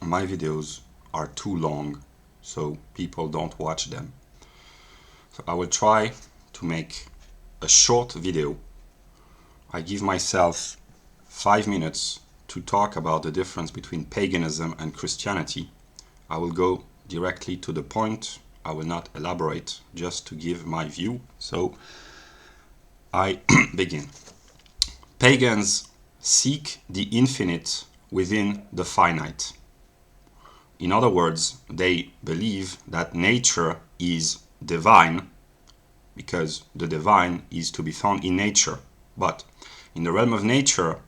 my videos are too long, so people don't watch them. So I will try to make a short video. I give myself 5 minutes to talk about the difference between paganism and Christianity. I will go directly to the point. I will not elaborate, just to give my view. So I begin. Pagans seek the infinite within the finite. In other words, they believe that nature is divine because the divine is to be found in nature. But in the realm of nature,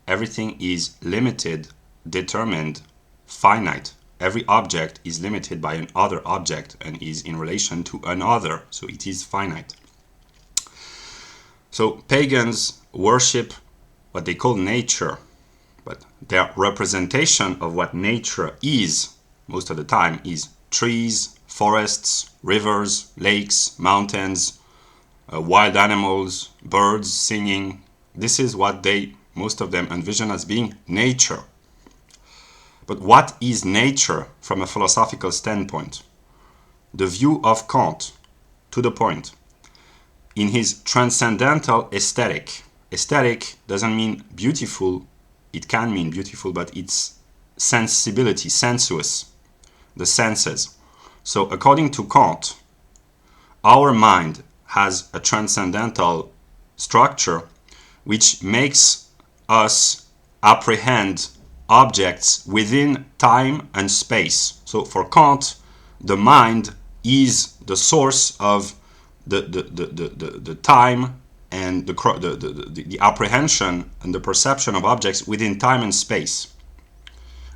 everything is limited, determined, finite. Every object is limited by another object and is in relation to another, so it is finite. So pagans worship what they call nature, but their representation of what nature is, most of the time, is trees, forests, rivers, lakes, mountains, wild animals, birds singing. This is what they, most of them, envision as being nature. But what is nature from a philosophical standpoint? The view of Kant, to the point. In his transcendental aesthetic, aesthetic doesn't mean beautiful, it can mean beautiful, but it's sensibility, sensuous, the senses. So according to Kant, our mind has a transcendental structure which makes us apprehend objects within time and space. So for Kant, the mind is the source of the time and the apprehension and the perception of objects within time and space.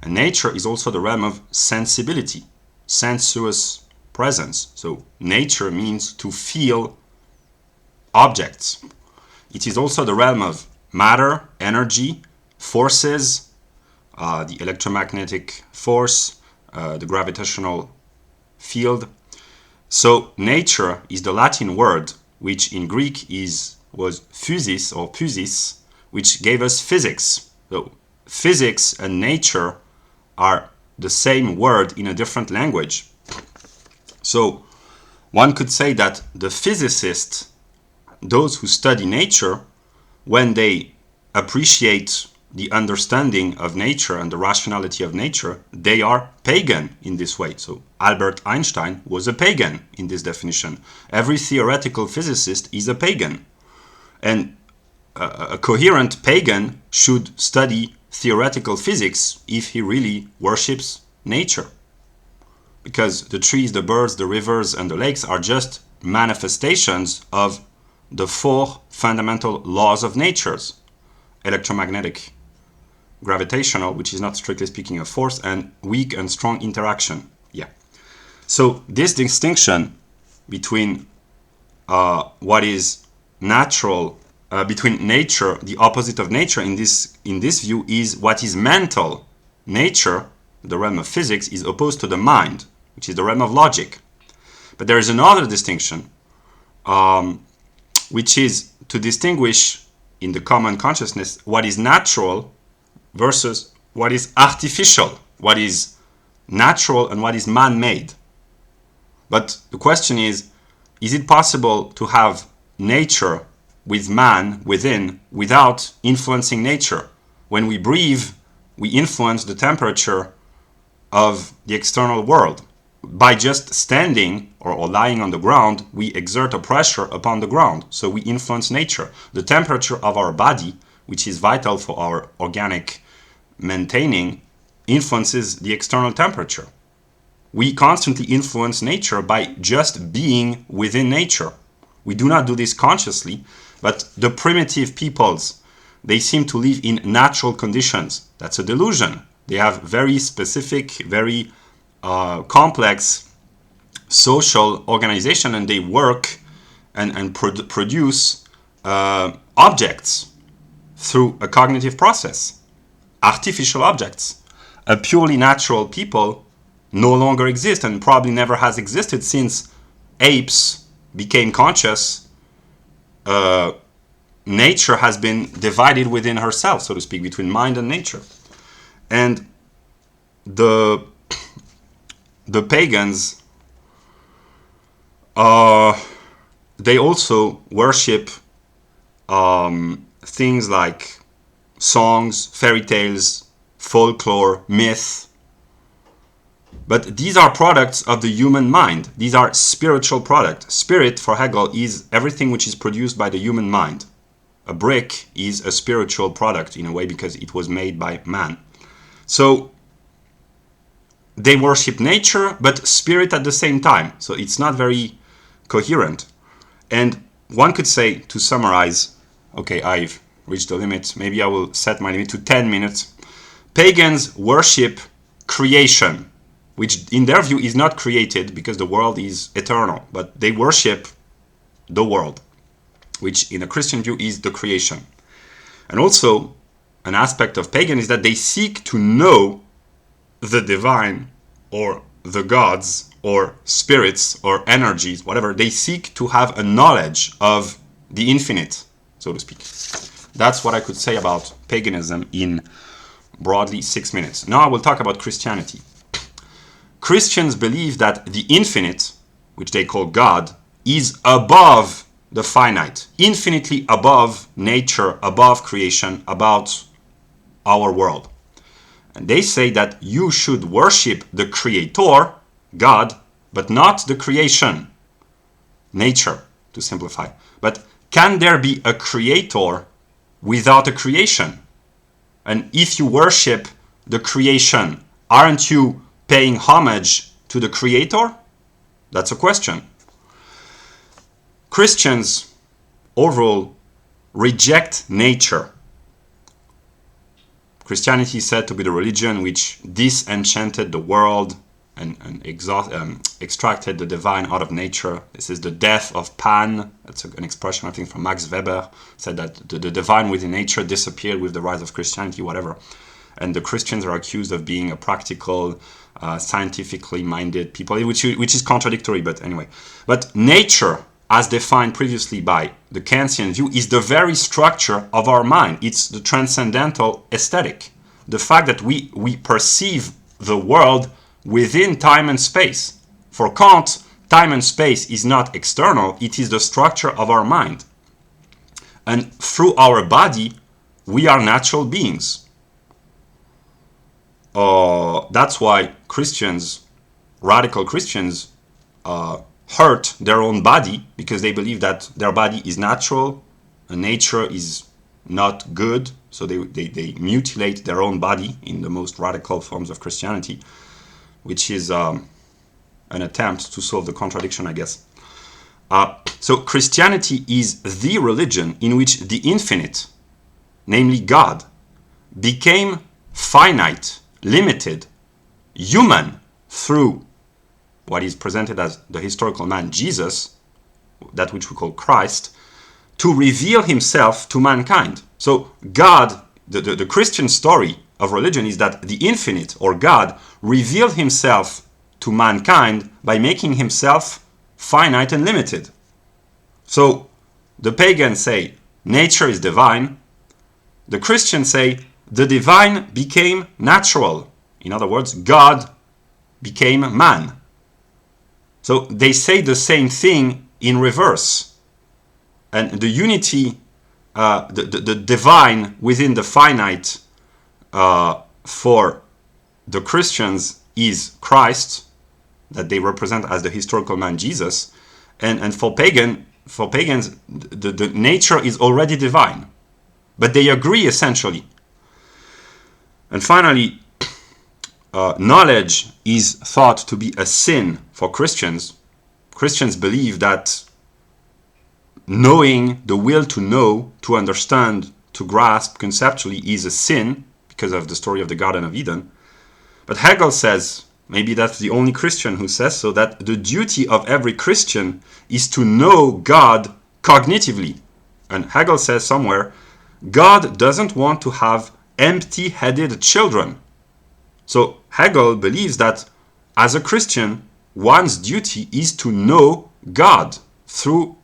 And nature is also the realm of sensibility, sensuous presence. So nature means to feel objects. It is also the realm of matter, energy, forces, the electromagnetic force, the gravitational field. So nature is the Latin word, which in Greek was physis or physis, which gave us physics. So physics and nature are the same word in a different language. So one could say that the physicists, those who study nature, when they appreciate the understanding of nature and the rationality of nature, they are pagan in this way. So Albert Einstein was a pagan in this definition. Every theoretical physicist is a pagan. And a coherent pagan should study theoretical physics if he really worships nature. Because the trees, the birds, the rivers, and the lakes are just manifestations of the four fundamental laws of nature: electromagnetic, gravitational, which is not strictly speaking a force, and weak and strong interaction. Yeah. So this distinction between what is natural, between nature, the opposite of nature in this view, is what is mental. Nature, the realm of physics, is opposed to the mind, which is the realm of logic. But there is another distinction, which is to distinguish in the common consciousness what is natural versus what is artificial, what is natural and what is man-made. But the question is it possible to have nature with man within without influencing nature? When we breathe, we influence the temperature of the external world. By just standing or lying on the ground, we exert a pressure upon the ground, so we influence nature. The temperature of our body, which is vital for our organic maintaining, influences the external temperature. We constantly influence nature by just being within nature. We do not do this consciously, but the primitive peoples, they seem to live in natural conditions. That's a delusion. They have very specific, very complex social organization, and they work and produce objects through a cognitive process, artificial objects. A purely natural people no longer exist and probably never has existed since apes became conscious. Nature has been divided within herself, so to speak, between mind and nature. And the pagans, they also worship things like songs, fairy tales, folklore, myth. But these are products of the human mind. These are spiritual products. Spirit, for Hegel, is everything which is produced by the human mind. A brick is a spiritual product in a way because it was made by man. So they worship nature, but spirit at the same time. So it's not very coherent. And one could say, to summarize, okay, I've reached the limit. Maybe I will set my limit to 10 minutes. Pagans worship creation, which in their view is not created because the world is eternal, but they worship the world, which in a Christian view is the creation. And also, an aspect of pagan is that they seek to know the divine or the gods or spirits or energies, whatever. They seek to have a knowledge of the infinite, so to speak. That's what I could say about paganism in broadly 6 minutes. Now I will talk about Christianity. Christians believe that the infinite, which they call God, is above the finite, infinitely above nature, above creation, about our world. And they say that you should worship the creator, God, but not the creation, nature, to simplify. But can there be a creator without a creation? And if you worship the creation, aren't you paying homage to the creator? That's a question. Christians overall reject nature. Christianity is said to be the religion which disenchanted the world and extracted the divine out of nature. This is the death of Pan. That's an expression, I think, from Max Weber. Said that the divine within nature disappeared with the rise of Christianity, whatever. And the Christians are accused of being a practical, scientifically minded people, which is contradictory, but anyway. But nature, as defined previously by the Kantian view, is the very structure of our mind. It's the transcendental aesthetic. The fact that we perceive the world within time and space. For Kant, time and space is not external, it is the structure of our mind. And through our body, we are natural beings. That's why Christians, radical Christians, hurt their own body because they believe that their body is natural and nature is not good. So they mutilate their own body in the most radical forms of Christianity, which is an attempt to solve the contradiction, I guess. So Christianity is the religion in which the infinite, namely God, became finite, limited, human through what is presented as the historical man Jesus, that which we call Christ, to reveal himself to mankind. So God, the Christian story of religion is that the infinite, or God, revealed himself to mankind by making himself finite and limited. So the pagans say nature is divine. The Christians say the divine became natural. In other words, God became man. So they say the same thing in reverse. And the unity, the divine within the finite, for the Christians is Christ, that they represent as the historical man Jesus. And for pagans, the nature is already divine. But they agree essentially. And finally, knowledge is thought to be a sin for Christians. Christians believe that knowing, the will to know, to understand, to grasp conceptually is a sin because of the story of the Garden of Eden. But Hegel says, maybe that's the only Christian who says so, that the duty of every Christian is to know God cognitively. And Hegel says somewhere, God doesn't want to have empty-headed children. So Hegel believes that as a Christian, one's duty is to know God through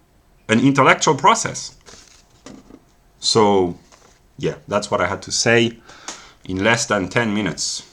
an intellectual process. So, yeah, that's what I had to say in less than 10 minutes.